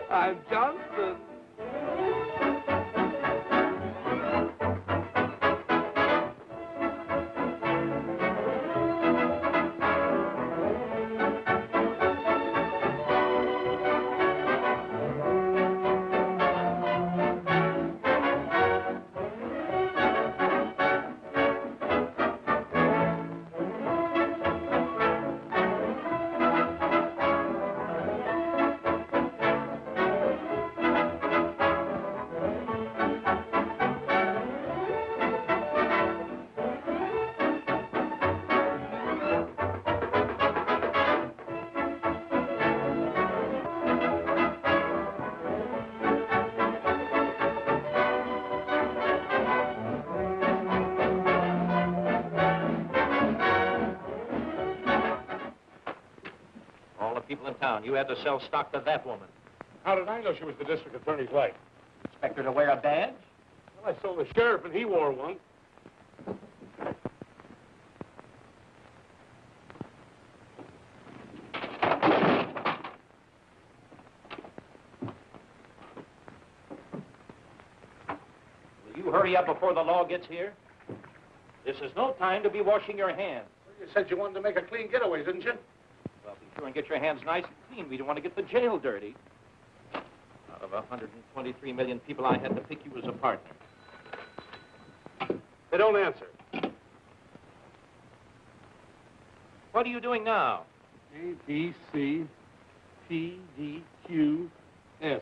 I'm Johnson. People in town. You had to sell stock to that woman. How did I know she was the district attorney's wife? Expect her to wear a badge? Well, I sold the sheriff and he wore one. Will you hurry up before the law gets here? This is no time to be washing your hands. Well, you said you wanted to make a clean getaway, didn't you? Well, be sure and get your hands nice and clean. We don't want to get the jail dirty. Out of 123 million people, I had to pick you as a partner. They don't answer. What are you doing now? A, B, C, P, D, Q, S.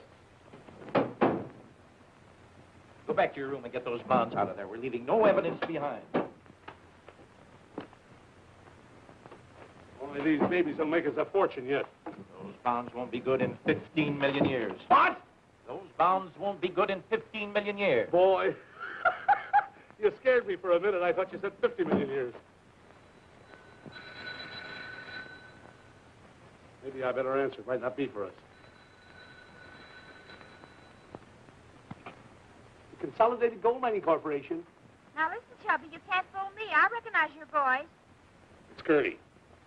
Go back to your room and get those bonds out of there. We're leaving no evidence behind. Only these babies will make us a fortune yet. Those bonds won't be good in 15 million years. What? Those bonds won't be good in 15 million years. Boy, you scared me for a minute. I thought you said 50 million years. Maybe I better answer. It might not be for us. The Consolidated Gold Mining Corporation. Now listen, Chubby, you can't fool me. I recognize your voice. It's Gertie.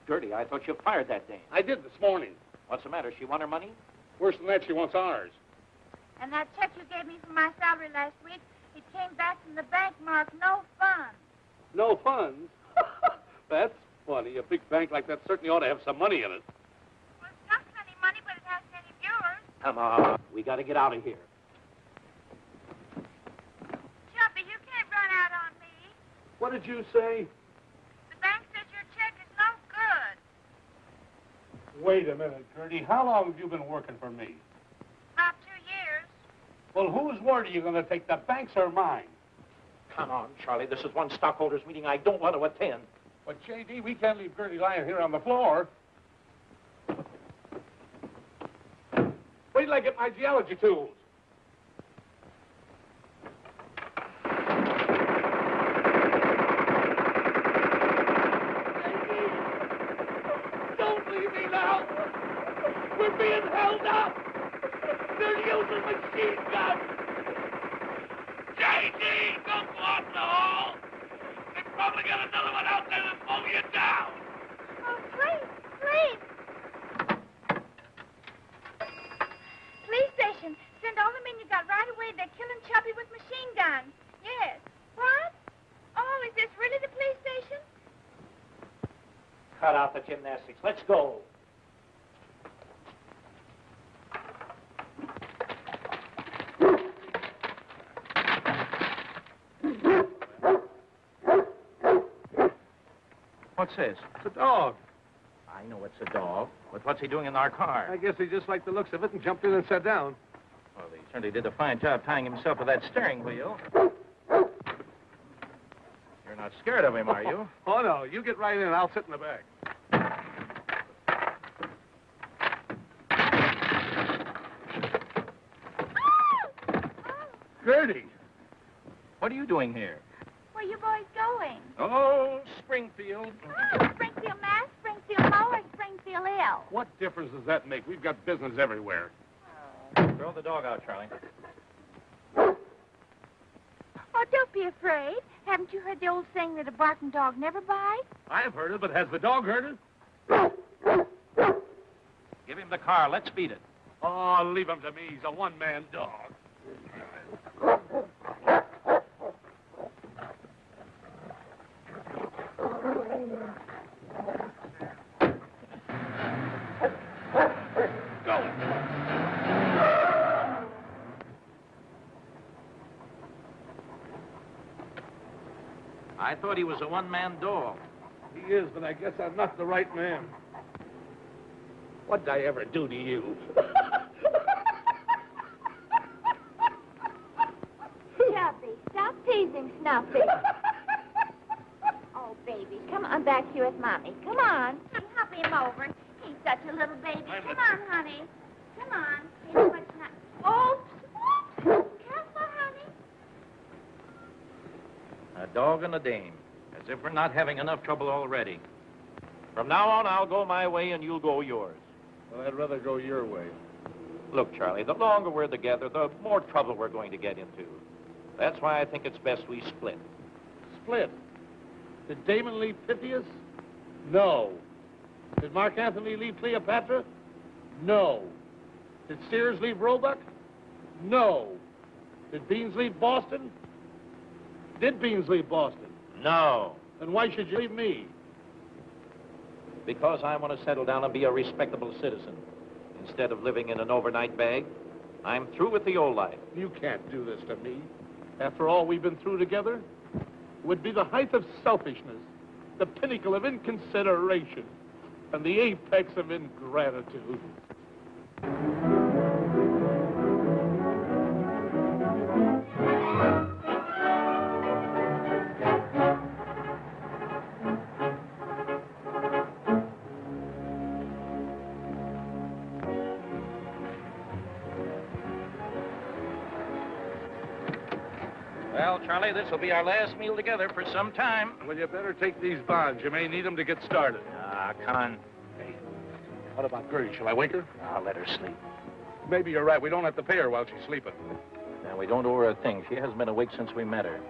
Gertie, I thought you fired that dame. I did this morning. What's the matter? She want her money? Worse than that, she wants ours. And that check you gave me for my salary last week, it came back from the bank marked no funds. No funds? That's funny. A big bank like that certainly ought to have some money in it. Well, it's not plenty money, but it hasn't any viewers. Come on. We got to get out of here. Chubby, you can't run out on me. What did you say? The bank says your check is no good. Wait a minute, Gertie. How long have you been working for me? About 2 years. Well, whose word are you going to take, the bank's or mine? Come on, Charlie. This is one stockholders meeting I don't want to attend. But, J.D., we can't leave Gertie lying here on the floor. Wait till I get my geology tools. Don't leave me now. We're being held up. They're using machine guns. J.D., don't go out in the hall. They've probably got another one out there to pull you down. Oh, please, please. Police station. Send all the men you got right away. They're killing Chubby with machine guns. Yes. What? Oh, is this really the police station? Cut out the gymnastics. Let's go. What's this? It's a dog. I know it's a dog, but what's he doing in our car? I guess he just liked the looks of it and jumped in and sat down. Well, he certainly did a fine job tying himself to that steering wheel. You're not scared of him, are you? Oh, no. You get right in. I'll sit in the back. Gertie! What are you doing here? Where you boys going? Oh, Springfield. Oh, Springfield, Mass, Springfield, Mo, or Springfield, L. What difference does that make? We've got business everywhere. Throw the dog out, Charlie. Oh, don't be afraid. Haven't you heard the old saying that a barking dog never bites? I've heard it, but has the dog heard it? Give him the car. Let's beat it. Oh, leave him to me. He's a one-man dog. I thought he was a one-man dog. He is, but I guess I'm not the right man. What'd I ever do to you? Chubby, stop teasing Snuffy. Oh, baby, come on back here with Mommy. Come on. Hop him over. He's such a little baby. Come on, honey. Come on. Here's what's not... Oops. Oops. Careful, honey. A dog and a dame. As if we're not having enough trouble already. From now on, I'll go my way and you'll go yours. Well, I'd rather go your way. Look, Charlie, the longer we're together, the more trouble we're going to get into. That's why I think it's best we split. Split? Did Damon leave Pythias? No. Did Mark Antony leave Cleopatra? No. Did Sears leave Roebuck? No. Did Beans leave Boston? Did Beans leave Boston? No. Then why should you leave me? Because I want to settle down and be a respectable citizen. Instead of living in an overnight bag, I'm through with the old life. You can't do this to me. After all we've been through together, it would be the height of selfishness, the pinnacle of inconsideration, and the apex of ingratitude. Well, Charlie, this will be our last meal together for some time. Well, you better take these bonds. You may need them to get started. Ah, Con. Hey, what about Gertie? Shall I wake her? I'll let her sleep. Maybe you're right. We don't have to pay her while she's sleeping. Now, we don't owe her a thing. She hasn't been awake since we met her.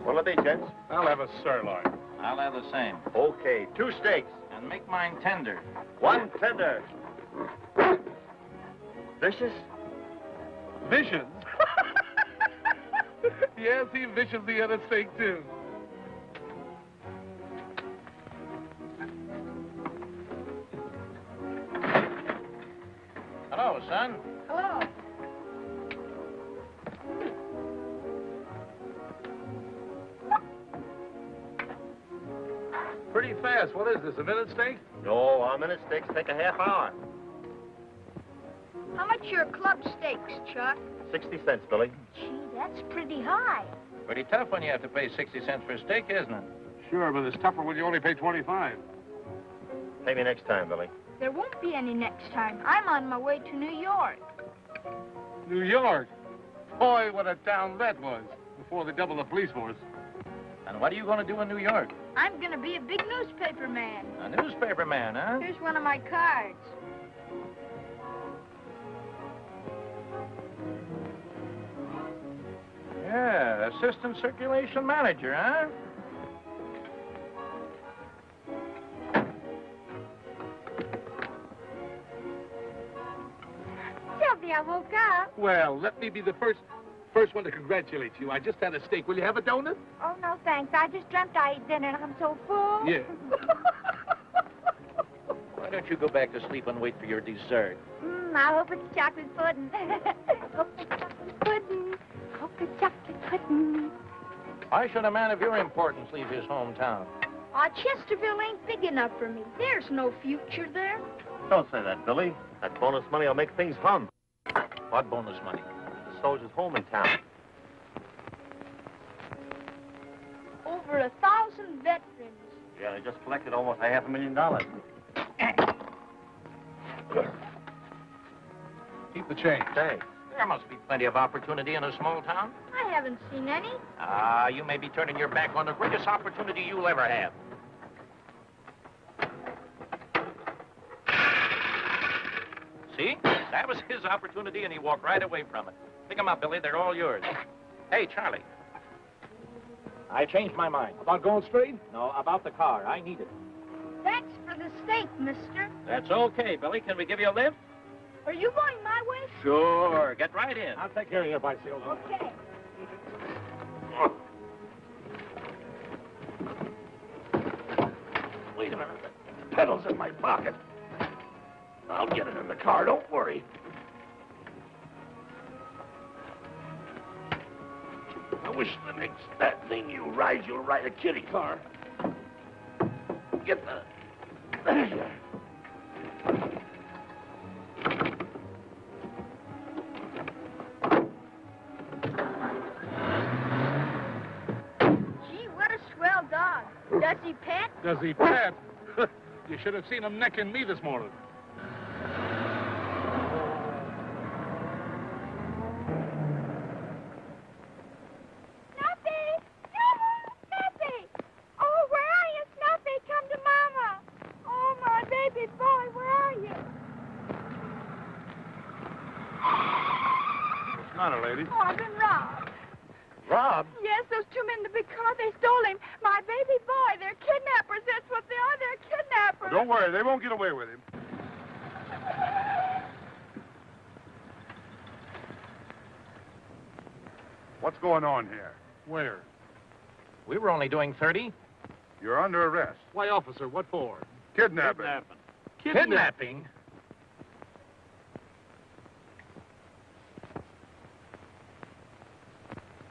What'll it be, gents? I'll have a sirloin. I'll have the same. Okay, 2 steaks. And make mine tender. 1 tender. Vicious? Vicious? Yes, he viciously had a steak, too. Hello, son. Hello. Pretty fast. What is this, a minute steak? No, our minute steaks take a half hour. How much are club steaks, Chuck? 60 cents, Billy. Gee, that's pretty high. Pretty tough when you have to pay 60 cents for a steak, isn't it? Sure, but it's tougher when you only pay 25. Pay me next time, Billy. There won't be any next time. I'm on my way to New York. New York? Boy, what a town that was before they doubled the police force. And what are you going to do in New York? I'm going to be a big newspaper man. A newspaper man, huh? Here's one of my cards. Yeah, assistant circulation manager, huh? Sylvia, I woke up. Well, let me be the first one to congratulate you. I just had a steak. Will you have a donut? Oh, no, thanks. I just dreamt I ate dinner and I'm so full. Yeah. Why don't you go back to sleep and wait for your dessert? I hope it's chocolate pudding. Hope it's chocolate pudding. Hope it's chocolate pudding. Why should a man of your importance leave his hometown? Chesterville ain't big enough for me. There's no future there. Don't say that, Billy. That bonus money will make things hum. What bonus money? The soldiers' home in town. Over 1,000 veterans. Yeah, they just collected almost $500,000. Keep the change. Thanks. There must be plenty of opportunity in a small town. I haven't seen any. You may be turning your back on the greatest opportunity you'll ever have. See? That was his opportunity, and he walked right away from it. Pick them up, Billy. They're all yours. Hey, Charlie. I changed my mind. About going straight? No, about the car. I need it. Thanks for the steak, mister. That's okay, Billy. Can we give you a lift? Are you going my way? Sure. Get right in. I'll take care of your bicycle. Okay. Wait a minute. The pedal's in my pocket. I'll get it in the car, don't worry. I wish the next that thing you ride, you'll ride a kitty car. Get the... There you are. Gee, what a swell dog. Does he pet? Does he pet? You should have seen him necking me this morning. Snuffy! Snuffy! Oh, where are you, Snuffy? Come to Mama. Oh, my baby boy, where are you? What's the matter, lady? Oh, I've been robbed. Rob? Yes, those two men in the big car, they stole him. My baby boy, they're kidnappers. That's what they are. They're kidnappers. Don't worry, they won't get away with him. What's going on here? Where? We were only doing 30. You're under arrest. Why, officer, what for? Kidnapping. Kidnapping?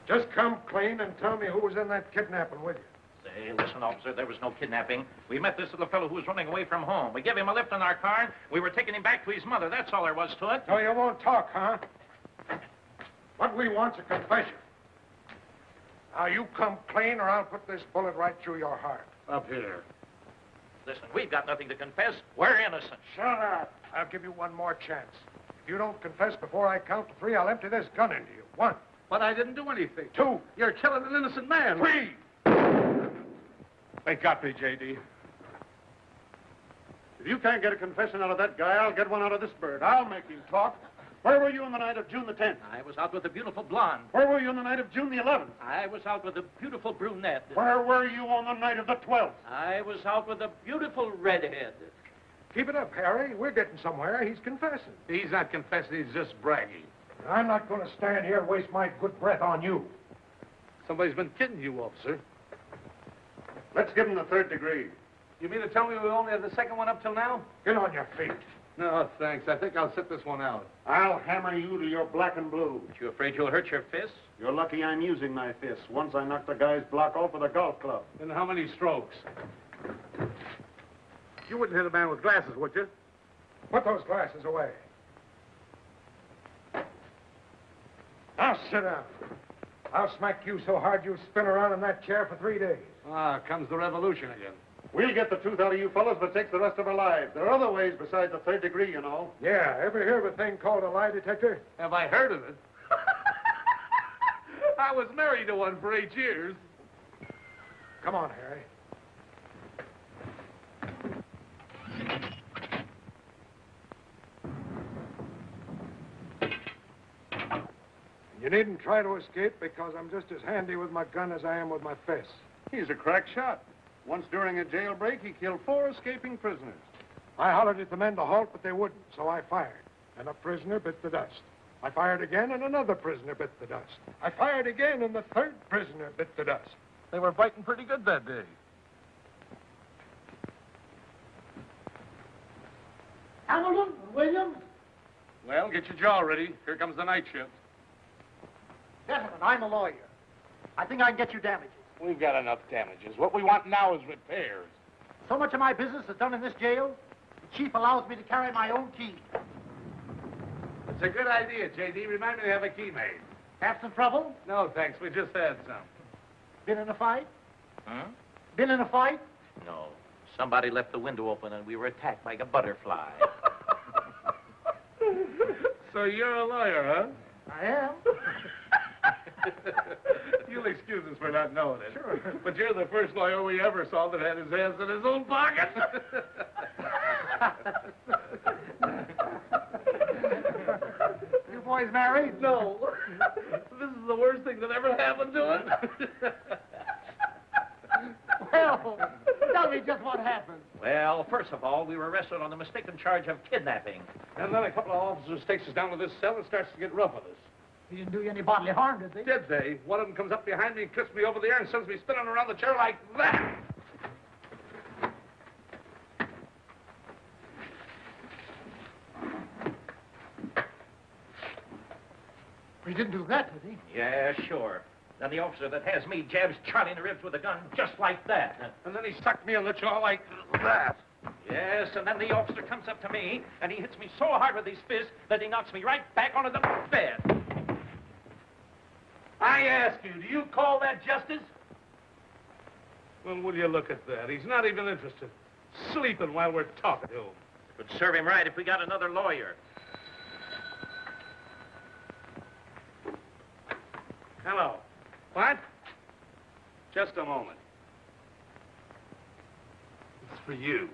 Just come clean and tell me who was in that kidnapping with you. Say, listen, officer, there was no kidnapping. We met this little fellow who was running away from home. We gave him a lift in our car. We were taking him back to his mother. That's all there was to it. So you won't talk, huh? What we want's a confession. Now, you come clean or I'll put this bullet right through your heart. Up here. Listen, we've got nothing to confess. We're innocent. Shut up. I'll give you one more chance. If you don't confess before I count to 3, I'll empty this gun into you. 1. But I didn't do anything. 2. You're killing an innocent man. 3. They got me, J.D. If you can't get a confession out of that guy, I'll get one out of this bird. I'll make him talk. Where were you on the night of June the 10th? I was out with a beautiful blonde. Where were you on the night of June the 11th? I was out with a beautiful brunette. Where were you on the night of the 12th? I was out with a beautiful redhead. Keep it up, Harry. We're getting somewhere. He's confessing. He's not confessing, he's just bragging. I'm not going to stand here and waste my good breath on you. Somebody's been kidding you, officer. Let's give him the 3rd degree. You mean to tell me we only have the second one up till now? Get on your feet. No, thanks. I think I'll sit this one out. I'll hammer you to your black and blue. Aren't you afraid you'll hurt your fists? You're lucky I'm using my fists. Once I knocked the guy's block off with a golf club. Then how many strokes? You wouldn't hit a man with glasses, would you? Put those glasses away. Now sit down. I'll smack you so hard you'll spin around in that chair for 3 days. Ah, comes the revolution again. We'll get the truth out of you fellas, but it takes the rest of our lives. There are other ways besides the 3rd degree, you know. Yeah, ever hear of a thing called a lie detector? Have I heard of it? I was married to one for 8 years. Come on, Harry. You needn't try to escape because I'm just as handy with my gun as I am with my fists. He's a crack shot. Once during a jailbreak, he killed 4 escaping prisoners. I hollered at the men to halt, but they wouldn't, so I fired. And a prisoner bit the dust. I fired again, and another prisoner bit the dust. I fired again, and the 3rd prisoner bit the dust. They were fighting pretty good that day. Hamilton, Williams? Well, get your jaw ready. Here comes the night shift. Gentlemen, I'm a lawyer. I think I can get you damages. We've got enough damages. What we want now is repairs. So much of my business is done in this jail, the chief allows me to carry my own key. It's a good idea, J.D. Remind me to have a key made. Have some trouble? No, thanks. We just had some. Been in a fight? Huh? Been in a fight? No. Somebody left the window open and we were attacked like a butterfly. So you're a lawyer, huh? I am. You'll excuse us for not knowing it. Sure. But you're the first lawyer we ever saw that had his hands in his own pocket. boys married? No. This is the worst thing that ever happened to us. Well, tell me just what happened. Well, first of all, we were arrested on the mistaken charge of kidnapping. And then a couple of officers takes us down to this cell and starts to get rough with us. He didn't do you any bodily harm, did they? Did they? One of them comes up behind me and twists me over the ear and sends me spinning around the chair like that. He didn't do that, did he? Yeah, sure. Then the officer that has me jabs Charlie in the ribs with a gun just like that. And then he sucked me in the jaw like that. Yes, and then the officer comes up to me, and he hits me so hard with his fist that he knocks me right back onto the bed. I ask you, do you call that justice? Well, will you look at that? He's not even interested. Sleeping while we're talking to him. It would serve him right if we got another lawyer. Hello. What? Just a moment. It's for you.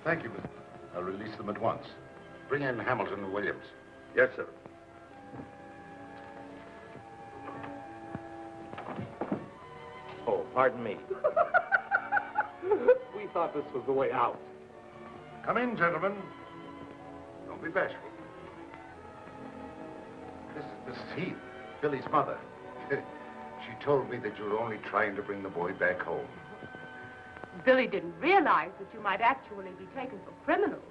Thank you, Mr. I'll release them at once. Bring in Hamilton and Williams. Yes, sir. Oh, pardon me. We thought this was the way out. Come in, gentlemen. Don't be bashful. This is Mrs. Heath, Billy's mother. She told me that you were only trying to bring the boy back home. Billy didn't realize that you might actually be taken for criminals.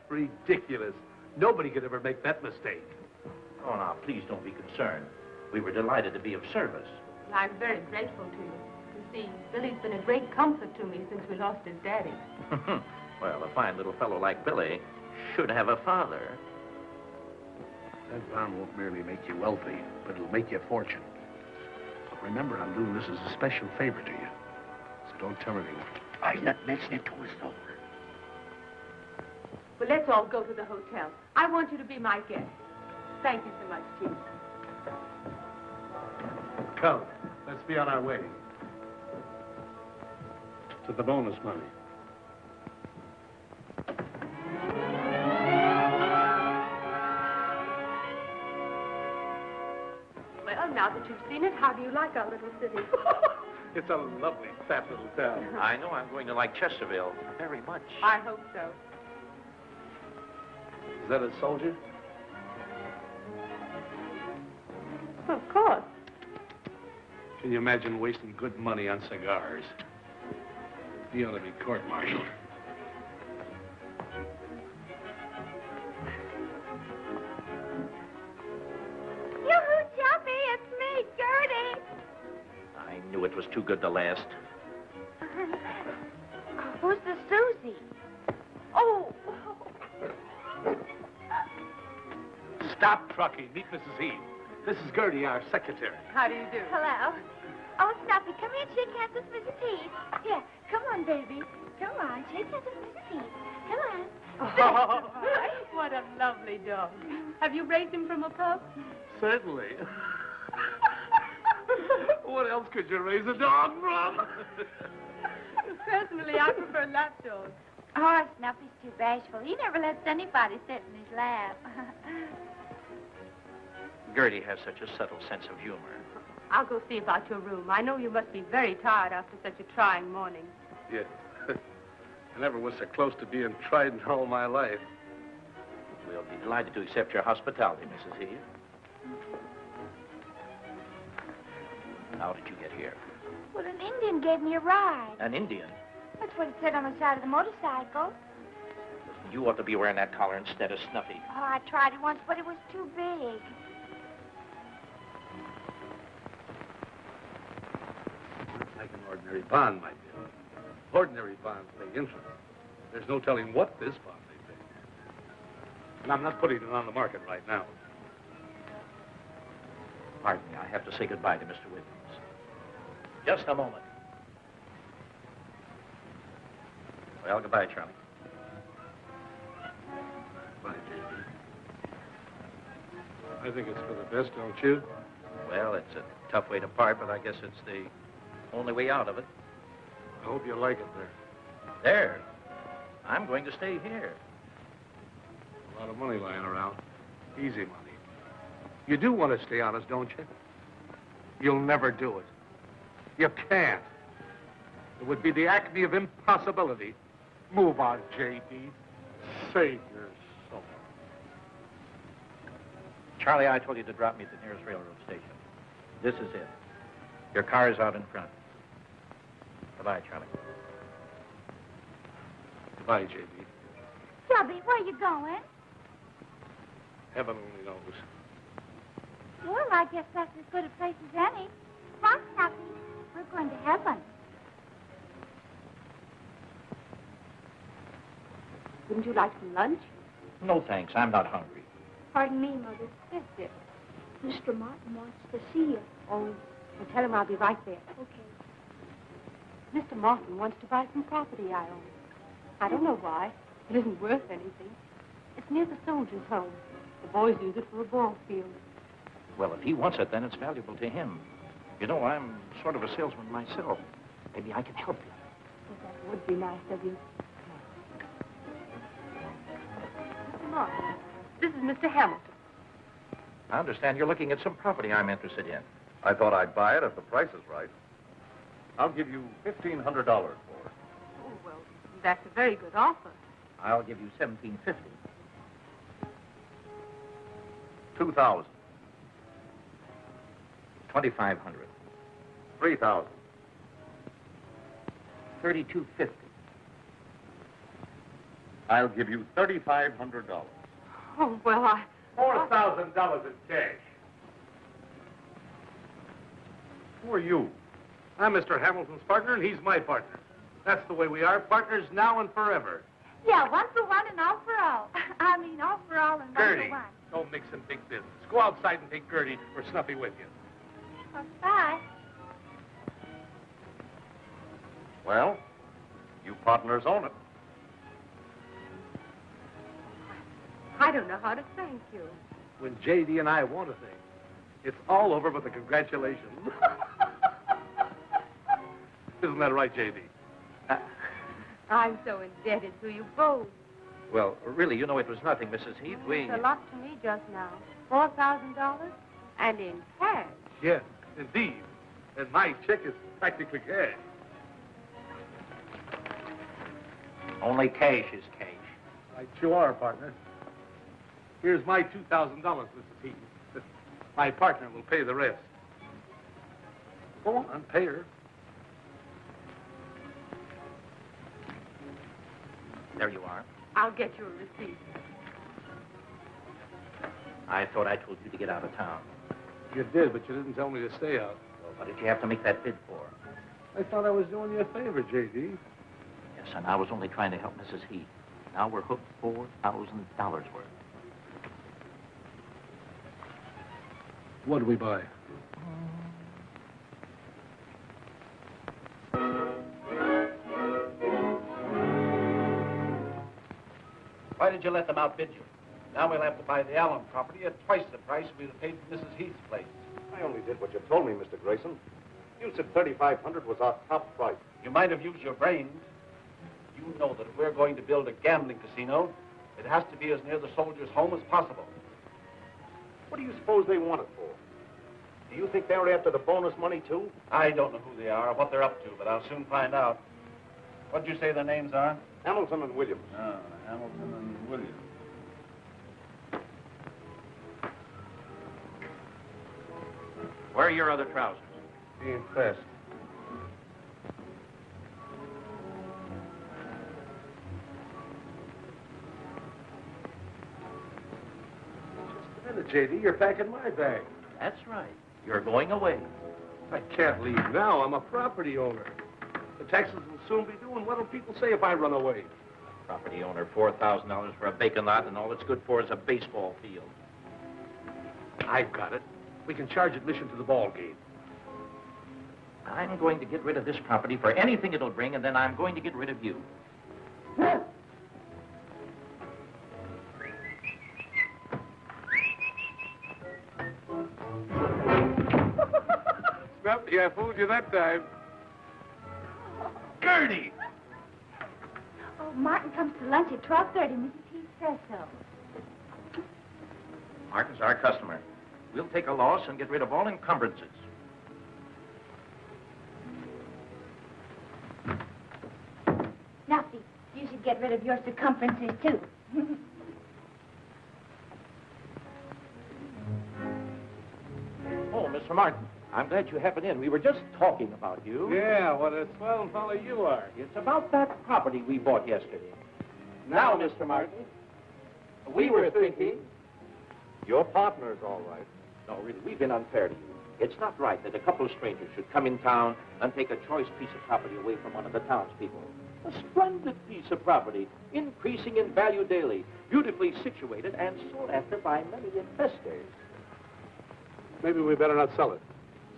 Ridiculous. Nobody could ever make that mistake. Oh, now, please don't be concerned. We were delighted to be of service. I'm very grateful to you. You see, Billy's been a great comfort to me since we lost his daddy. Well, a fine little fellow like Billy should have a father. That farm won't merely make you wealthy, but it'll make you a fortune. But remember, I'm doing this as a special favor to you. So don't tell anyone. I'm not mentioning it to us, though. Well, let's all go to the hotel. I want you to be my guest. Thank you so much, Chief. Come, let's be on our way. To the bonus money. Well, now that you've seen it, how do you like our little city? It's a lovely, fat little town. I know I'm going to like Chesterville very much. I hope so. Is that a soldier? Of course. Can you imagine wasting good money on cigars? He ought to be court-martialed. Yoo-hoo, Chuffy, it's me, Gertie. I knew it was too good to last. Who's the Susie? Oh. Stop trucking. Meet Mrs. Heath. This is Gertie, our secretary. How do you do? Hello. Oh, Snuffy, come here and shake hands with Mrs. Heath. Here, come on, baby. Come on, shake hands with Mrs. Heath. Come on. Oh, what a lovely dog. Have you raised him from a pup? Certainly. What else could you raise a dog from? Personally, I prefer lap dogs. Oh, Snuffy's too bashful. He never lets anybody sit in his lap. Gertie has such a subtle sense of humor. I'll go see about your room. I know you must be very tired after such a trying morning. Yeah. I never was so close to being tried in all my life. We'll be delighted to accept your hospitality, Mrs. Heath. How did you get here? Well, an Indian gave me a ride. An Indian? That's what it said on the side of the motorcycle. You ought to be wearing that collar instead of Snuffy. Oh, I tried it once, but it was too big. Like an ordinary bond, my dear. Ordinary bonds pay interest. There's no telling what this bond may pay. And I'm not putting it on the market right now. Pardon me, I have to say goodbye to Mr. Williams. Just a moment. Well, goodbye, Charlie. Bye, J.B. I think it's for the best, don't you? Well, it's a tough way to part, but I guess it's the only way out of it. I hope you like it there. There. I'm going to stay here. A lot of money lying around. Easy money. You do want to stay honest, don't you? You'll never do it. You can't. It would be the acme of impossibility. Move on, J.D. Save your soul. Charlie, I told you to drop me at the nearest railroad station. This is it. Your car is out in front. Goodbye, Charlie. Goodbye, J.D. Chubby, where you going? Heaven only knows. Well, I guess that's as good a place as any. Come, Snuffy. We're going to heaven. Wouldn't you like some lunch? No, thanks. I'm not hungry. Pardon me, Mother. Yes, dear. Mr. Martin wants to see you. Oh, well, tell him I'll be right there. Okay. Mr. Martin wants to buy some property I own. I don't know why. It isn't worth anything. It's near the soldiers' home. The boys use it for a ball field. Well, if he wants it, then it's valuable to him. You know, I'm sort of a salesman myself. Maybe I can help you. Well, that would be nice of you. Mr. Martin, this is Mr. Hamilton. I understand you're looking at some property I'm interested in. I thought I'd buy it if the price is right. I'll give you $1,500 for it. Oh, well, that's a very good offer. I'll give you $1,750. $2,000. $2,500. $3,000. $3,250. I'll give you $3,500. Oh, well, $4,000 in cash. Who are you? I'm Mr. Hamilton's partner, and he's my partner. That's the way we are, partners now and forever. Yeah, one for one and all for all. I mean, all for all and one Gertie, for one. don't mix in big business. Go outside and take Gertie or Snuffy with you. Well, bye. Well, you partners own it. I don't know how to thank you. When J.D. and I want a thing, it's all over with a congratulations. Isn't that right, J.D.? I'm so indebted to you both. Well, really, you know, it was nothing, Mrs. Heath. It's a lot to me just now. $4,000 and in cash. Yes, indeed. And my check is practically cash. Only cash is cash. Right you are, partner. Here's my $2,000, Mrs. Heath. My partner will pay the rest. Go on, pay her. There you are. I'll get you a receipt. I thought I told you to get out of town. You did, but you didn't tell me to stay out. Well, what did you have to make that bid for? I thought I was doing you a favor, J.D. Yes, and I was only trying to help Mrs. Heath. Now we're hooked $4,000 worth. What do we buy? Why did you let them outbid you? Now we'll have to buy the Allen property at twice the price we'd have paid for Mrs. Heath's place. I only did what you told me, Mr. Grayson. You said $3,500 was our top price. You might have used your brains. You know that if we're going to build a gambling casino, it has to be as near the soldier's home as possible. What do you suppose they want it for? Do you think they were after the bonus money, too? I don't know who they are or what they're up to, but I'll soon find out. What'd you say their names are? Hamilton and Williams. Ah, Hamilton and Williams. Where are your other trousers? Being pressed. Just a minute, J.D. You're packing my bag. That's right. You're going away. I can't leave now. I'm a property owner. The taxes will soon be due, and what'll people say if I run away? Property owner, $4,000 for a vacant lot, and all it's good for is a baseball field. I've got it. We can charge admission to the ball game. I'm going to get rid of this property for anything it'll bring, and then I'm going to get rid of you. Snuffy, I fooled you that time. Gertie! Oh, Martin comes to lunch at 12:30. Mrs. Heath says so. Martin's our customer. We'll take a loss and get rid of all encumbrances. Nuffy, you should get rid of your circumferences, too. Oh, Mr. Martin, I'm glad you happened in. We were just talking about you. Yeah, what a swell fellow you are. It's about that property we bought yesterday. Now, Mr. Martin, we were thinking... Your partner's all right. No, really, we've been unfair to you. It's not right that a couple of strangers should come in town and take a choice piece of property away from one of the townspeople. A splendid piece of property, increasing in value daily, beautifully situated and sought after by many investors. Maybe we better not sell it.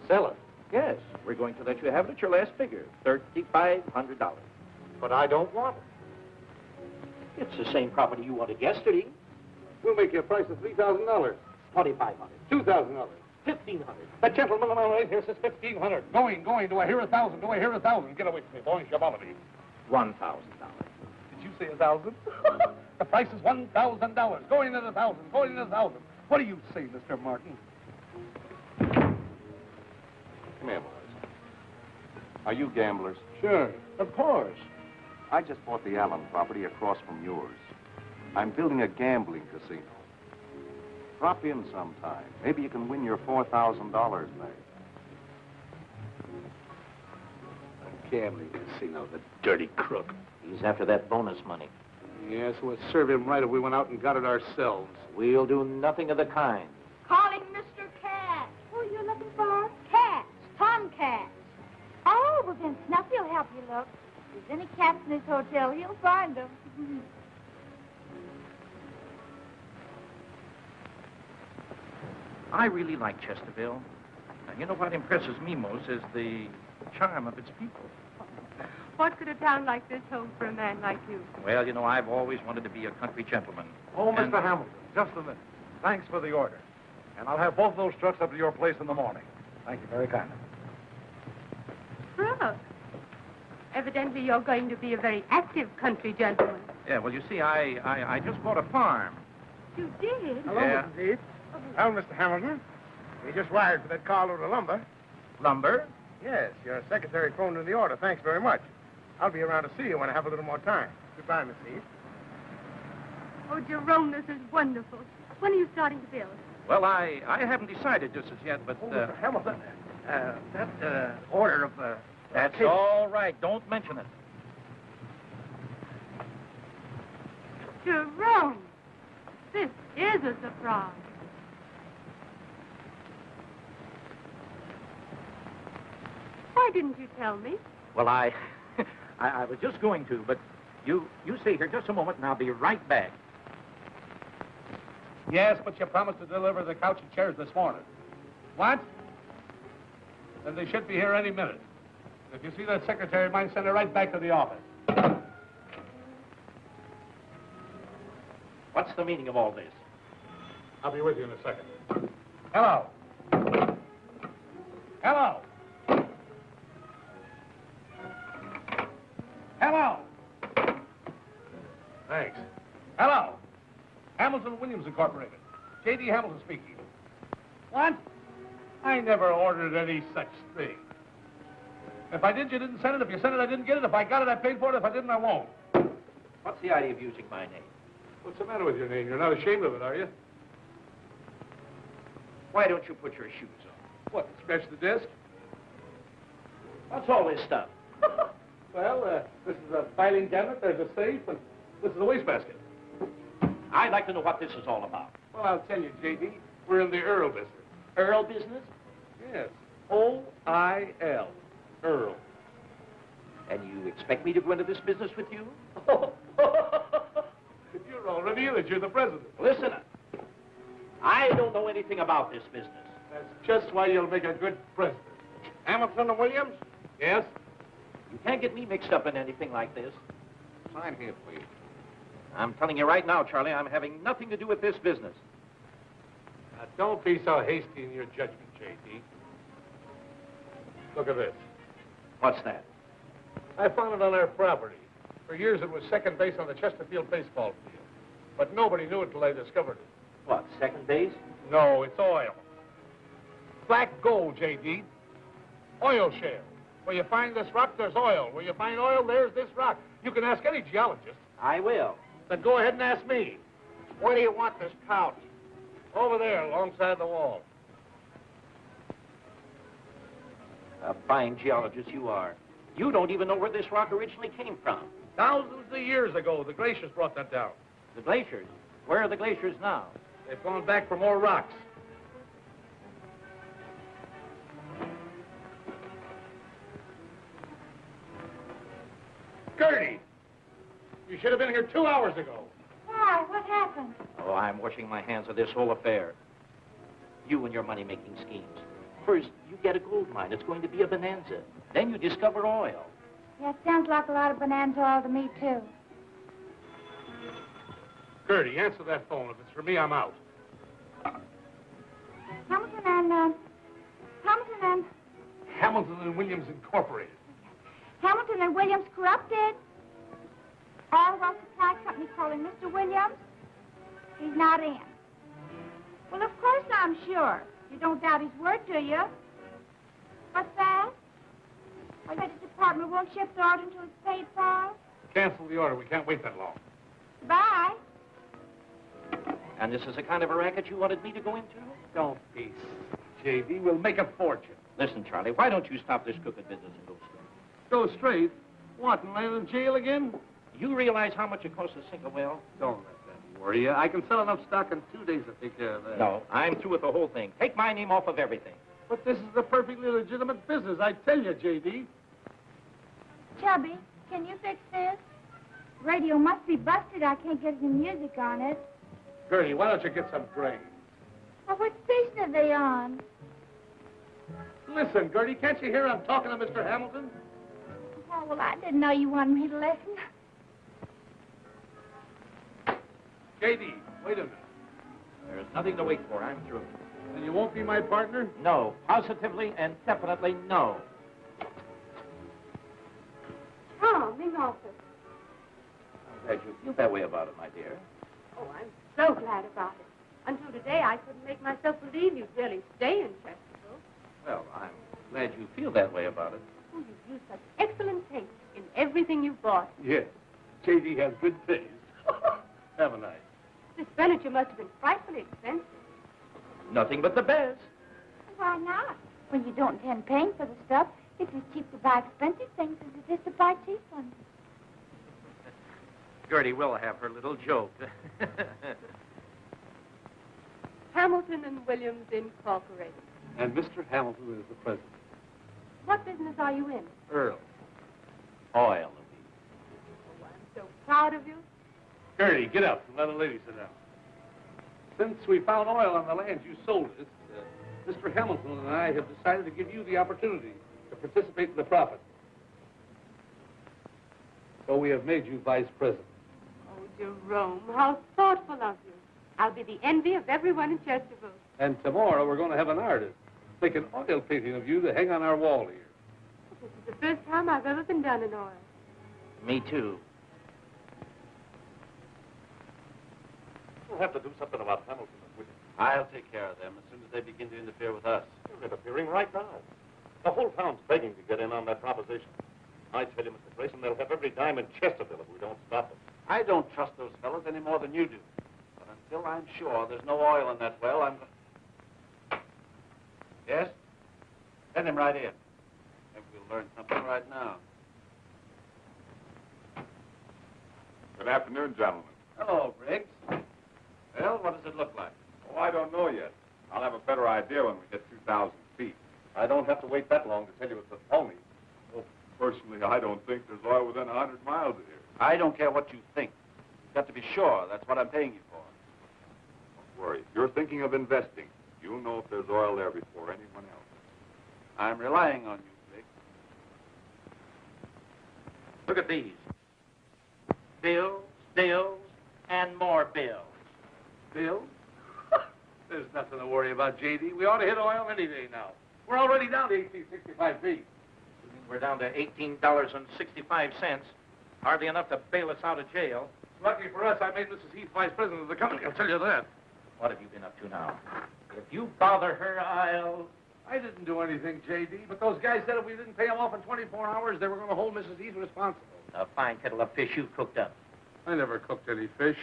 Sell it? Yes, we're going to let you have it at your last figure, $3,500. But I don't want it. It's the same property you wanted yesterday. We'll make you a price of $3,000. $2,500. $2,000. $1,500. The gentleman right here says $1,500. Going. Do I hear 1,000? Do I hear 1,000? Get away from me, boy. Shabality. $1,000. Did you say 1,000? The price is $1,000. Going at 1,000. Going at 1,000. What do you say, Mr. Martin? Come here, boys. Are you gamblers? Sure. Of course. I just bought the Allen property across from yours. I'm building a gambling casino. Drop in sometime. Maybe you can win your $4,000 back. A gambling casino, the dirty crook. He's after that bonus money. Yes, we'll serve him right if we went out and got it ourselves. We'll do nothing of the kind. Calling Mr. Cat. Who are you looking for? Cats. Tomcats. Oh, well, then Snuffy will help you look. If there's any cats in this hotel, he'll find them. I really like Chesterville. And you know what impresses me most is the charm of its people. What could a town like this hold for a man like you? Well, you know, I've always wanted to be a country gentleman. Oh, And- Mr. Hamilton, just a minute. Thanks for the order. And I'll have both those trucks up to your place in the morning. Thank you very kindly. Brooke. Evidently you're going to be a very active country gentleman. Yeah, well, you see, I just bought a farm. You did? Hello, Yeah. Mrs. Heath. Well, Mr. Hamilton, we just wired for that carload of lumber. Lumber? Yes, your secretary phoned in the order. Thanks very much. I'll be around to see you when I have a little more time. Goodbye, Miss Heath. Oh, Jerome, this is wonderful. When are you starting to build? Well, I haven't decided just as yet, but... Oh, Mr. Hamilton, that order of... That's case- all right. Don't mention it. Jerome, this is a surprise. Why didn't you tell me? Well, I was just going to, but you stay here just a moment, and I'll be right back. Yes, but you promised to deliver the couch and chairs this morning. What? Then they should be here any minute. If you see that secretary of mine, send her right back to the office. What's the meaning of all this? I'll be with you in a second. Hello. Hello. Hello. Thanks. Hello. Hamilton Williams Incorporated. J.D. Hamilton speaking. What? I never ordered any such thing. If I did, you didn't send it. If you sent it, I didn't get it. If I got it, I paid for it. If I didn't, I won't. What's the idea of using my name? What's the matter with your name? You're not ashamed of it, are you? Why don't you put your shoes on? What, scratch the desk? What's all this stuff? Well, this is a filing cabinet, there's a safe, and this is a wastebasket. I'd like to know what this is all about. Well, I'll tell you, J.D., we're in the Earl business. Earl business? Yes. O-I-L. Earl. And you expect me to go into this business with you? You're already in it. You're the president. Listen, I don't know anything about this business. That's just why you'll make a good president. Hamilton and Williams? Yes? You can't get me mixed up in anything like this. Sign here, please. I'm telling you right now, Charlie, I'm having nothing to do with this business. Now, don't be so hasty in your judgment, J.D. Look at this. What's that? I found it on our property. For years it was second base on the Chesterfield baseball field. But nobody knew it till I discovered it. What, second base? No, it's oil. Black gold, J.D. Oil shale. Where you find this rock, there's oil. Where you find oil, there's this rock. You can ask any geologist. I will. Then go ahead and ask me. Where do you want this couch? Over there, alongside the wall. A fine geologist you are. You don't even know where this rock originally came from. Thousands of years ago, the glaciers brought that down. The glaciers? Where are the glaciers now? They've gone back for more rocks. Gertie! You should have been here 2 hours ago. Why? What happened? Oh, I'm washing my hands of this whole affair. You and your money-making schemes. First, you get a gold mine. It's going to be a bonanza. Then you discover oil. Yeah, it sounds like a lot of bonanza oil to me, too. Gertie, answer that phone. If it's for me, I'm out. Hamilton and Williams Incorporated. Hamilton and Williams corrupted. All supply company calling Mr. Williams. He's not in. Well, of course I'm sure. You don't doubt his word, do you? What's that? I bet the department won't ship the order until it's paid for. Cancel the order. We can't wait that long. Bye. And this is the kind of a racket you wanted me to go into? Don't be silly, J.D. We'll make a fortune. Listen, Charlie, why don't you stop this crooked business and go straight? Go straight? What, and land in jail again? You realize how much it costs to sink a well? Don't let that worry you. I can sell enough stock in 2 days to take care of that. No, I'm through with the whole thing. Take my name off of everything. But this is a perfectly legitimate business, I tell you, J.D. Chubby, can you fix this? Radio must be busted. I can't get any music on it. Gertie, why don't you get some grain? Well, what station are they on? Listen, Gertie, can't you hear I'm talking to Mr. Hamilton? Oh, well, I didn't know you wanted me to listen. J.D., wait a minute. There's nothing to wait for. I'm through. And you won't be my partner? No. Positively and definitely no. Oh, McAllister. I'm glad you feel that way about it, my dear. Oh, I'm so glad about it. Until today, I couldn't make myself believe you'd really stay in Chesterville. Well, I'm glad you feel that way about it. Oh, you've used such excellent taste in everything you've bought. Yes. J.D. has good taste. Haven't I? This furniture must have been frightfully expensive. Nothing but the best. Why not? When you don't intend paying for the stuff, it's as cheap to buy expensive things as it is to buy cheap ones. Gertie will have her little joke. Hamilton and Williams Incorporated. And Mr. Hamilton is the president. What business are you in? Earl. Oil. Oh, I'm so proud of you. Gertie, get up and let a lady sit down. Since we found oil on the land you sold us, Mr. Hamilton and I have decided to give you the opportunity to participate in the profit. So we have made you vice president. Oh, Jerome, how thoughtful of you. I'll be the envy of everyone in Chesterville. And tomorrow we're going to have an artist make an oil painting of you to hang on our wall here. This is the first time I've ever been done in oil. Me too. We'll have to do something about Hamilton and Williams. I'll take care of them as soon as they begin to interfere with us. They're interfering right now. The whole town's begging to get in on that proposition. I tell you, Mr. Grayson, they'll have every dime in Chesterville if we don't stop them. I don't trust those fellows any more than you do. But until I'm sure there's no oil in that well, I'm going... Yes? Send him right in. Maybe we'll learn something right now. Good afternoon, gentlemen. Hello, Briggs. Well, what does it look like? Oh, I don't know yet. I'll have a better idea when we get 2,000 feet. I don't have to wait that long to tell you it's a phony. Well, personally, I don't think there's oil within 100 miles of here. I don't care what you think. You've got to be sure. That's what I'm paying you for. Don't worry. If you're thinking of investing, you'll know if there's oil there before anyone else. I'm relying on you, Briggs. Look at these. Bills, bills, and more bills. Bill? There's nothing to worry about, J.D. We ought to hit oil any day now. We're already down to 1865 feet. We're down to $18.65. Hardly enough to bail us out of jail. Lucky for us, I made Mrs. Heath vice president of the company, I'll tell you that. What have you been up to now? If you bother her, I'll... I didn't do anything, J.D., but those guys said if we didn't pay them off in 24 hours, they were going to hold Mrs. Heath responsible. A fine kettle of fish you cooked up. I never cooked any fish.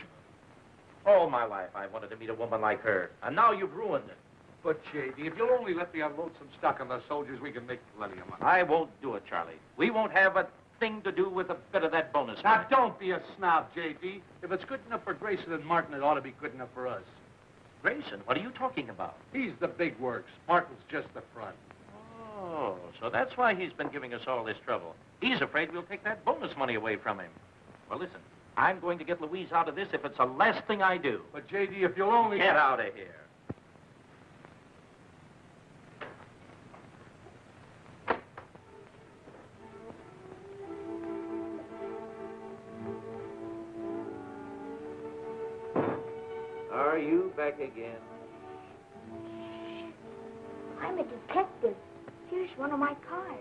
All my life I wanted to meet a woman like her, and now you've ruined it. But, J.D., if you'll only let me unload some stock on the soldiers, we can make plenty of money. I won't do it, Charlie. We won't have a thing to do with a bit of that bonus money. Now, don't be a snob, J.D. If it's good enough for Grayson and Martin, it ought to be good enough for us. Grayson, what are you talking about? He's the big works. Martin's just the front. Oh, so that's why he's been giving us all this trouble. He's afraid we'll take that bonus money away from him. Well, listen, I'm going to get Louise out of this if it's the last thing I do. But, J.D., if you'll only... Get out of here. Are you back again? I'm a detective. Here's one of my cards.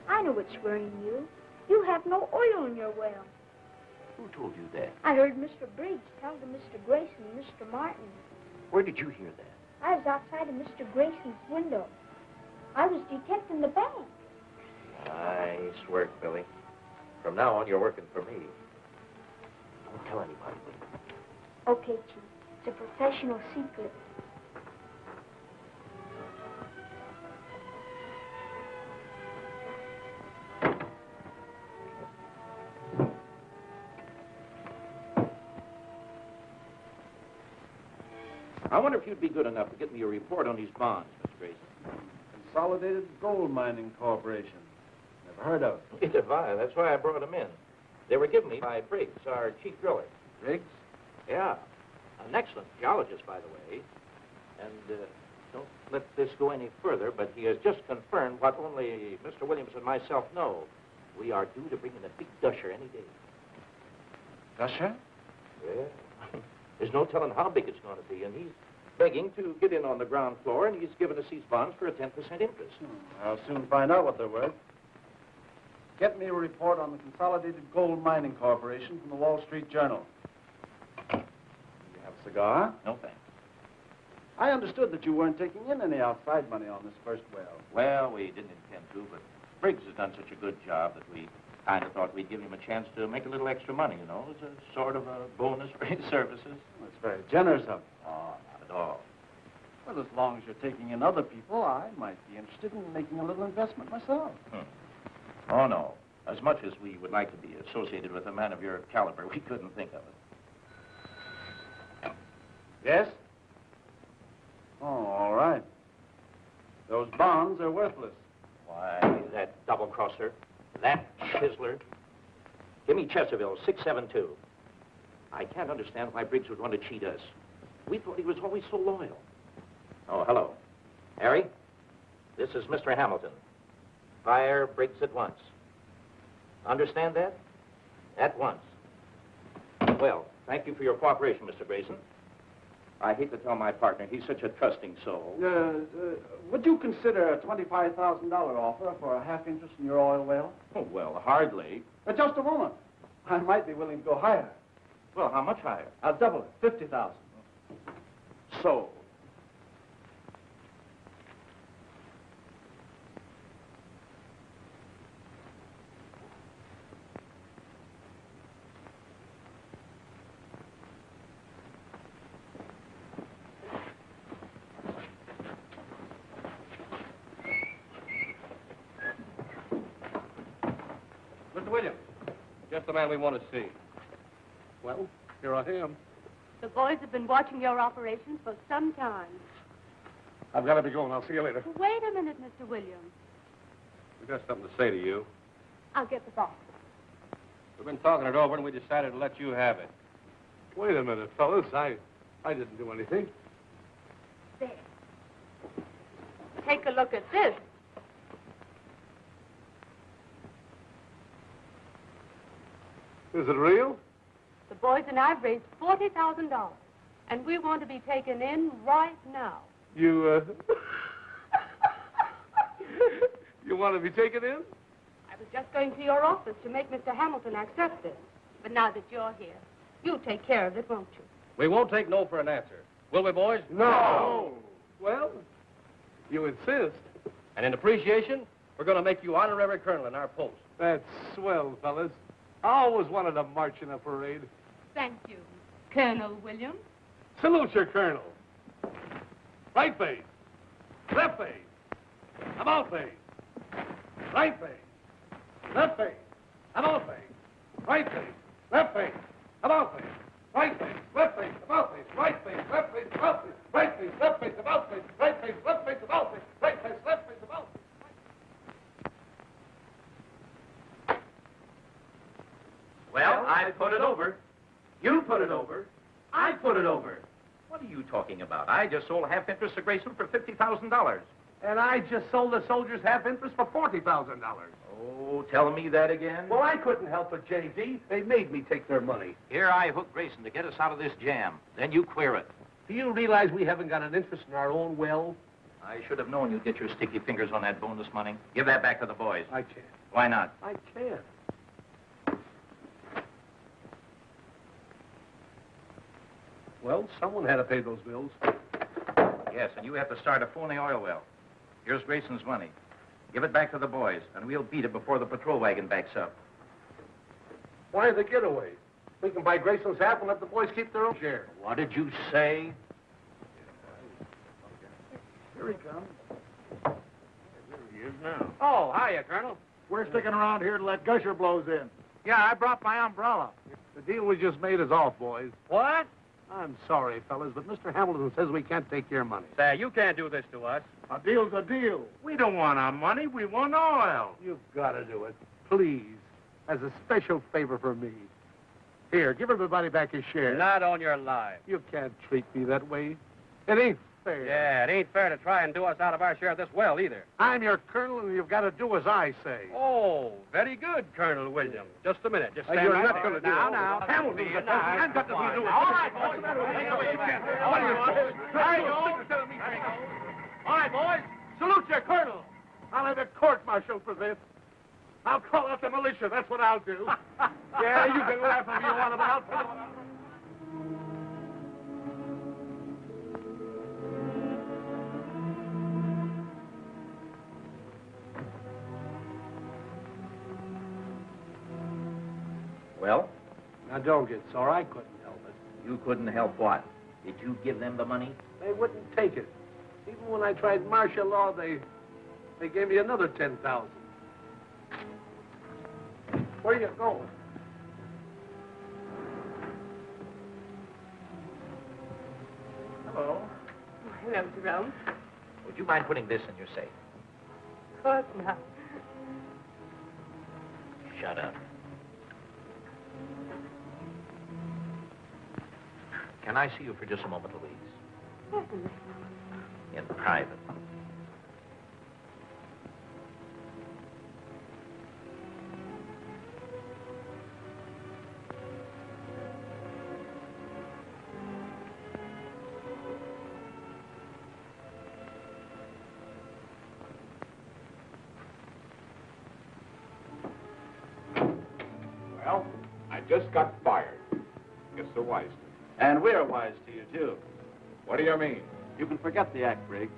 I know what's worrying you. You have no oil in your well. Who told you that? I heard Mr. Briggs tell to Mr. Grayson and Mr. Martin. Where did you hear that? I was outside of Mr. Grayson's window. I was detecting the bank. Nice work, Billy. From now on, you're working for me. Don't tell anybody. Okay, Chief. It's a professional secret. I wonder if you'd be good enough to get me a report on these bonds, Mr. Grayson. Consolidated Gold Mining Corporation. Never heard of it. Neither have I. That's why I brought them in. They were given me by Briggs, our chief driller. Briggs? Yeah. An excellent geologist, by the way. And don't let this go any further, but he has just confirmed what only Mr. Williams and myself know. We are due to bring in a big gusher any day. Gusher? Yeah. There's no telling how big it's going to be, and he's begging to get in on the ground floor, and he's given us these bonds for a 10% interest. I'll soon find out what they're worth. Get me a report on the Consolidated Gold Mining Corporation from the Wall Street Journal. You have a cigar? No, thanks. I understood that you weren't taking in any outside money on this first well. Well, we didn't intend to, but Briggs has done such a good job that we kind of thought we'd give him a chance to make a little extra money, you know, as a sort of a bonus for his services. That's very generous of you. Oh, not at all. Well, as long as you're taking in other people, I might be interested in making a little investment myself. Oh, no. As much as we would like to be associated with a man of your caliber, we couldn't think of it. Yes? Oh, all right. Those bonds are worthless. Why, that double-crosser, that chiseler. Give me Chesterville, 672. I can't understand why Briggs would want to cheat us. We thought he was always so loyal. Oh, hello. Harry, this is Mr. Hamilton. Fire Briggs at once. Understand that? At once. Well, thank you for your cooperation, Mr. Grayson. I hate to tell my partner, he's such a trusting soul. Would you consider a $25,000 offer for a half interest in your oil well? Oh, well, hardly. Just a moment. I might be willing to go higher. Well, how much higher? I'll double it, 50,000. Sold. Mr. Williams, just the man we want to see. Well, here I am. The boys have been watching your operations for some time. I've got to be going. I'll see you later. Wait a minute, Mr. Williams. We've got something to say to you. I'll get the box. We've been talking it over, and we decided to let you have it. Wait a minute, fellas. I didn't do anything. There. Take a look at this. Is it real? The boys and I've raised $40,000. And we want to be taken in right now. You want to be taken in? I was just going to your office to make Mr. Hamilton accept this. But now that you're here, you'll take care of it, won't you? We won't take no for an answer. Will we, boys? No. Well, you insist. And in appreciation, we're going to make you honorary colonel in our post. That's swell, fellas. I always wanted to march in a parade. Thank you, Colonel Williams. Salute your colonel. Right face. Left face. About face. Right face. Left face. About face. Right face. Left face. About face. Right face. Left face. About face. Right face. Left face. About face. Right face. Left face. About face. Right face. Left face. About face. Right face. Left face. About face. Well, I put it over. You put it over. I put it over. What are you talking about? I just sold half interest to Grayson for $50,000. And I just sold the soldiers half interest for $40,000. Oh, tell me that again. Well, I couldn't help it, J.D. They made me take their money. Here I hooked Grayson to get us out of this jam. Then you queer it. Do you realize we haven't got an interest in our own well? I should have known you'd get your sticky fingers on that bonus money. Give that back to the boys. I can't. Why not? I can't. Well, someone had to pay those bills. Yes, and you have to start a phony oil well. Here's Grayson's money. Give it back to the boys, and we'll beat it before the patrol wagon backs up. Why the getaway? We can buy Grayson's half and let the boys keep their own share. What did you say? Here he comes. There he is now. Oh, hiya, Colonel. We're sticking around here to let Gusher blows in. Yeah, I brought my umbrella. The deal we just made is off, boys. What? I'm sorry, fellas, but Mr. Hamilton says we can't take your money. Say, you can't do this to us. A deal's a deal. We don't want our money. We want oil. You've got to do it. Please. As a special favor for me. Here, give everybody back his share. Not on your life. You can't treat me that way. It ain't fair. Yeah, it ain't fair to try and do us out of our share of this well, either. I'm your colonel, and you've got to do as I say. Oh, very good, Colonal Williams. Just a minute. Just stand you're right not there. going to do it. Now. Hamilton's the now. I've got to do it. All right, boys. What's the matter with you? You can't. What are you There you go. There you go. All right, boys. Salute your colonel. I'll have a court-martial for this. I'll call out the militia. That's what I'll do. Yeah, you can laugh if you want, but I'll tell you. Well, Now, don't get sore. I couldn't help it. you couldn't help what? Did you give them the money? They wouldn't take it. Even when I tried martial law, they gave me another $10,000. Where are you going? Hello. Hello, Jerome. Would you mind putting this in your safe? Of course not. Shut up. Can I see you for just a moment, Louise? Certainly. In private. Well, I just got fired. Guess so wise. And we're wise to you, too. What do you mean? You can forget the act, Briggs.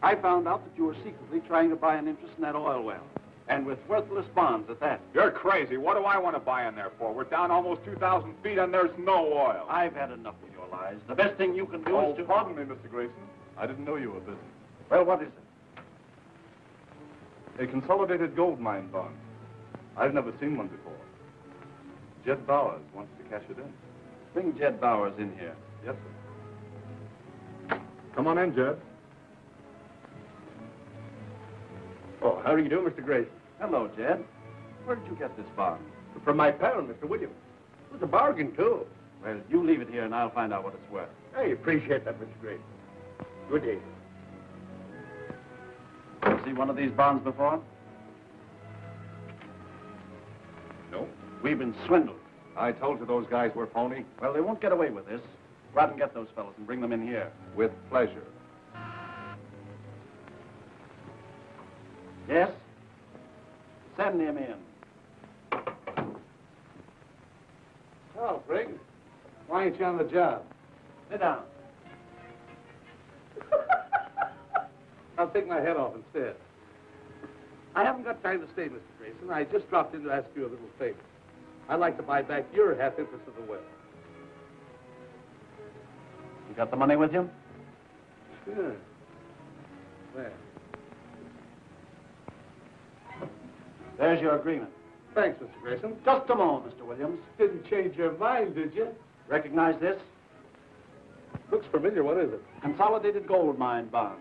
I found out that you were secretly trying to buy an interest in that oil well. And with worthless bonds at that. You're crazy. What do I want to buy in there for? We're down almost 2,000 feet and there's no oil. I've had enough of your lies. The best thing you can do is to... pardon me, Mr. Grayson. I didn't know you were busy. Well, what is it? A consolidated gold mine bond. I've never seen one before. Jed Bowers wants to cash it in. Bring Jed Bowers in here. Yes, sir. Come on in, Jed. Oh, how do you do, Mr. Grayson? Hello, Jed. Where did you get this bond? From my pal, Mr. Williams. It was a bargain, too. Well, you leave it here and I'll find out what it's worth. I appreciate that, Mr. Grayson. Good day. See one of these bonds before? No. We've been swindled. I told you those guys were phony. Well, they won't get away with this. Go out and get those fellows and bring them in here. With pleasure. Yes? Send him in. Oh, Frig. Why ain't you on the job? Sit down. I'll take my head off instead. I haven't got time to stay, Mr. Grayson. I just dropped in to ask you a little favor. I'd like to buy back your half interest of the well. You got the money with you? Sure. There. There's your agreement. Thanks, Mr. Grayson. Just a moment, Mr. Williams. Didn't change your mind, did you? Recognize this? Looks familiar. What is it? Consolidated gold mine bond.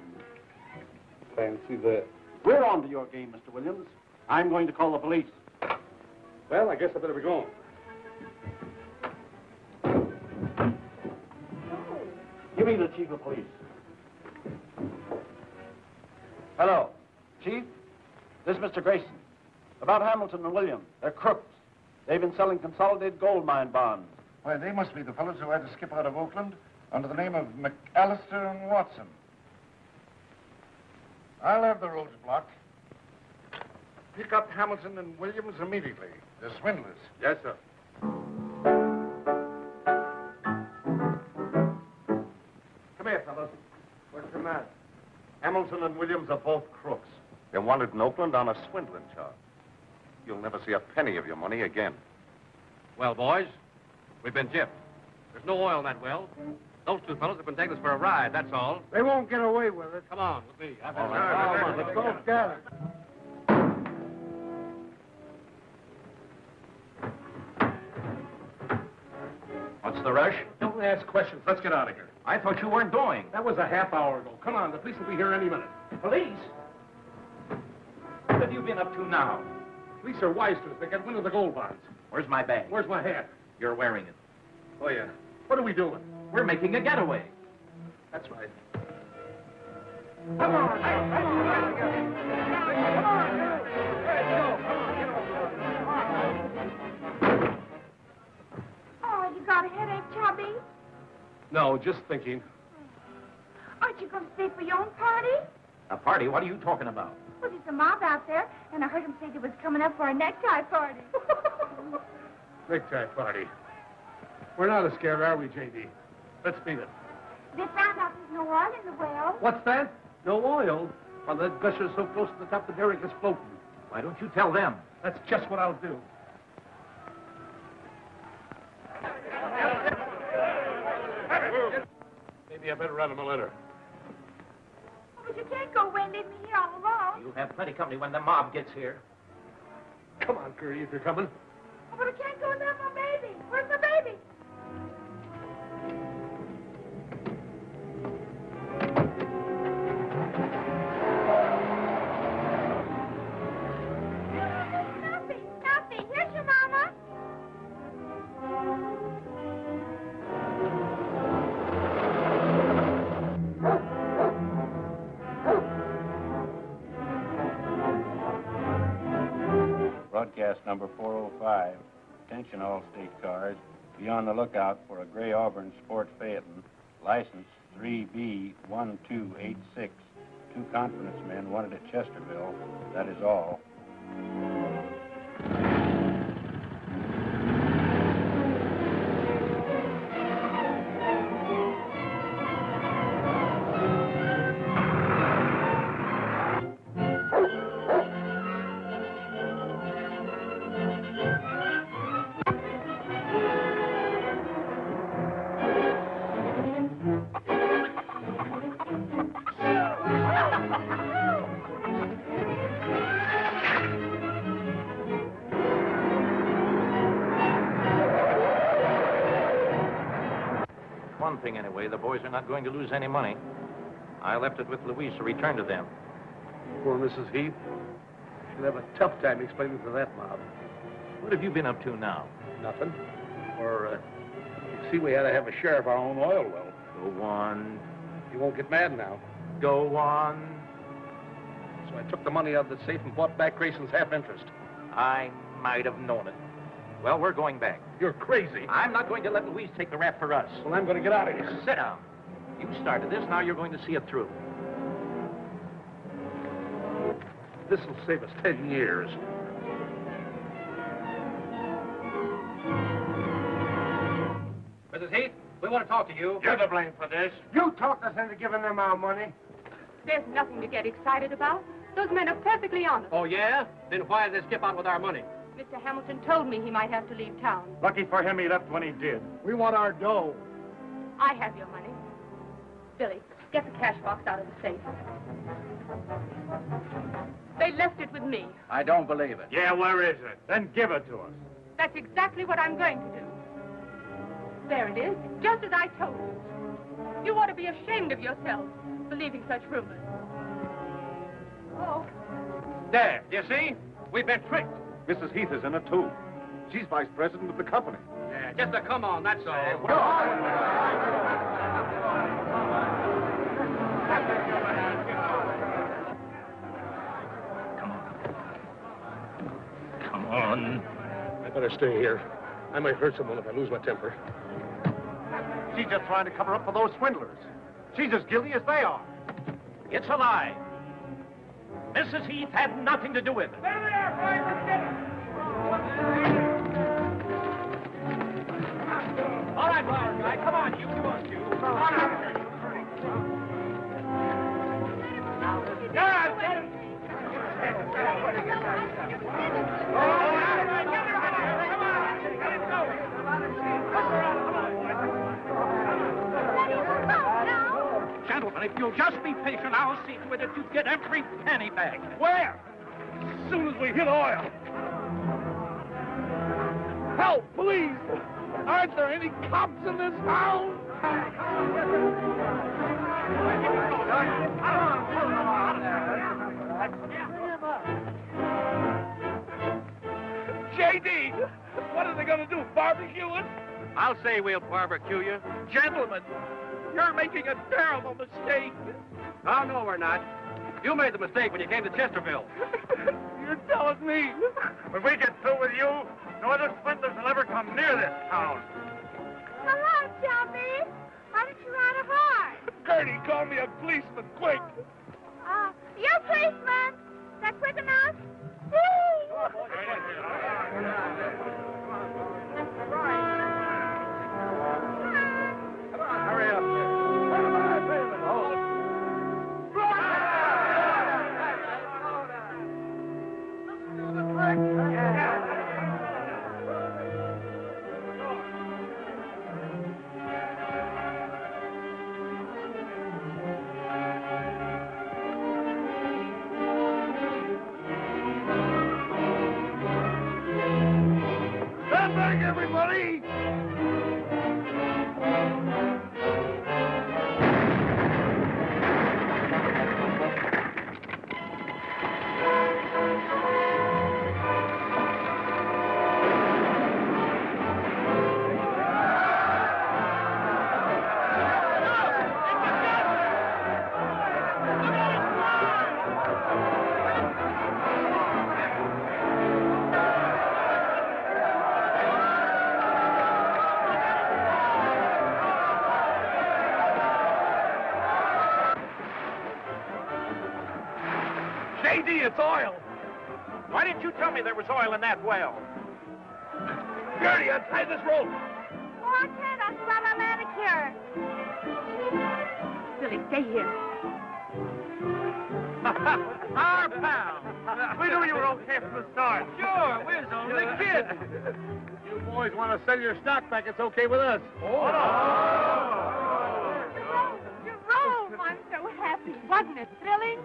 Fancy that. We're on to your game, Mr. Williams. I'm going to call the police. Well, I guess I better be going. Give me the chief of police. Hello, Chief. This is Mr. Grayson. About Hamilton and Williams. They're crooks. They've been selling consolidated gold mine bonds. Why, they must be the fellows who had to skip out of Oakland under the name of McAllister and Watson. I'll have the roads blocked. Pick up Hamilton and Williams immediately. They're swindlers. Yes, sir. Come here, fellows. What's the matter? Hamilton and Williams are both crooks. They're wanted in Oakland on a swindling charge. You'll never see a penny of your money again. Well, boys, we've been gypped. There's no oil in that well. Those two fellows have been taking us for a ride, that's all. They won't get away with it. Come on, with me. All right, let's go together. What's the rush? Don't ask questions. Let's get out of here. I thought you weren't going. That was a half hour ago. Come on, the police will be here any minute. Police? What have you been up to now? Police are wise to us. They get wind of the gold bonds. Where's my bag? Where's my hat? You're wearing it. Oh, yeah. What are we doing? We're making a getaway. That's right. Come on. Come on. Come on. Let's go. Oh, you got a headache, Chubby? No, just thinking. Aren't you going to stay for your own party? A party? What are you talking about? Well, there's a mob out there, and I heard him say they was coming up for a necktie party. Necktie party. We're not as scared, are we, J.D.? Let's beat it. They found out there's no oil in the well. What's that? No oil? Well, that gusher's so close to the top, the derrick is floating. Why don't you tell them? That's just what I'll do. Maybe I better write him a letter. But you can't go away and leave me here all alone. You'll have plenty company when the mob gets here. Come on, Curry, if you're coming. Oh, but I can't go without my baby. Where's my baby? Nothing. Here's your mama. Broadcast number 405. Attention all state cars. Be on the lookout for a gray Auburn Sport Phaeton. License 3B1286. 2 confidence men wanted at Chesterville. That is all. One thing, anyway, the boys are not going to lose any money. I left it with Louise to return to them. Poor Mrs. Heath. She'll have a tough time explaining to that mob. What have you been up to now? Nothing. Or, you see, we had to have a share of our own oil well. Go on. You won't get mad now. Go on. So I took the money out of the safe and bought back Grayson's half interest. I might have known it. Well, we're going back. You're crazy. I'm not going to let Louise take the rap for us. Well, I'm going to get out of here. Sit down. You started this, now you're going to see it through. This will save us 10 years. Mrs. Heath, we want to talk to you. You're to blame for this. You talked us into giving them our money. There's nothing to get excited about. Those men are perfectly honest. Oh, yeah? Then why did they skip out with our money? Mr. Hamilton told me he might have to leave town. Lucky for him, he left when he did. We want our dough. I have your money. Billy, get the cash box out of the safe. They left it with me. I don't believe it. Yeah, where is it? Then give it to us. That's exactly what I'm going to do. There it is, just as I told you. You ought to be ashamed of yourself, believing such rumors. Oh. There, you see? We've been tricked. Mrs. Heath is in it, too. She's vice president of the company. Yeah, just a come on, that's all. Come on. I better stay here. I might hurt someone if I lose my temper. She's just trying to cover up for those swindlers. She's as guilty as they are. It's a lie. Mrs. Heath had nothing to do with it. There they are, boys. Let's get them. All right, flower guy, come on, you. Come on out. Gentlemen, if you'll just be patient, I'll see to it that you get every penny back. Where? As soon as we hit oil. Help, please! Aren't there any cops in this town? JD, what are they going to do, barbecue us? I'll say we'll barbecue you. Gentlemen, you're making a terrible mistake. Oh, no, we're not. You made the mistake when you came to Chesterville. You're telling me. When we get through with you, no other swindlers will ever come near this town. Hello, Chubby. Why don't you ride a horse? Gertie, call me a policeman, quick. You're a policeman. Is that quick enough? Hurry up. Stand back, everybody! JD, it's oil. Why didn't you tell me there was oil in that well? Gertie, untie this rope. I can't. I'm still a manicure. Billy, stay here. Our pal. We knew you were okay from the start. Sure, we're only kids. You boys want to sell your stock back, it's okay with us. Jerome, I'm so happy. Wasn't it thrilling?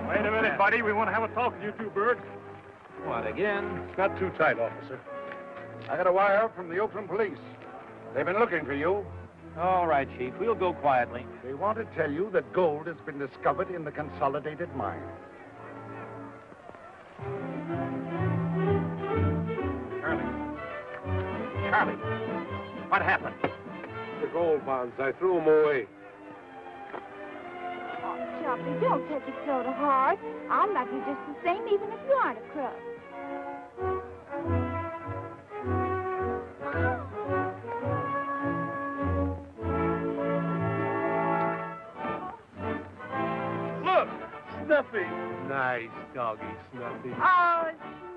Wait a minute, buddy. We want to have a talk with you two birds. What, again? Not too tight, officer. I got a wire from the Oakland police. They've been looking for you. All right, Chief. We'll go quietly. They want to tell you that gold has been discovered in the Consolidated mine. Charlie, what happened? The gold bonds, I threw them away. Oh, Poppy. Don't take it so to heart. I love you just the same, even if you aren't a crook. Look, Snuffy. Nice doggy, Snuffy. Oh,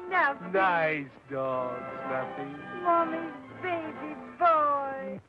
Snuffy. Nice dog, Snuffy. Mommy's baby boy.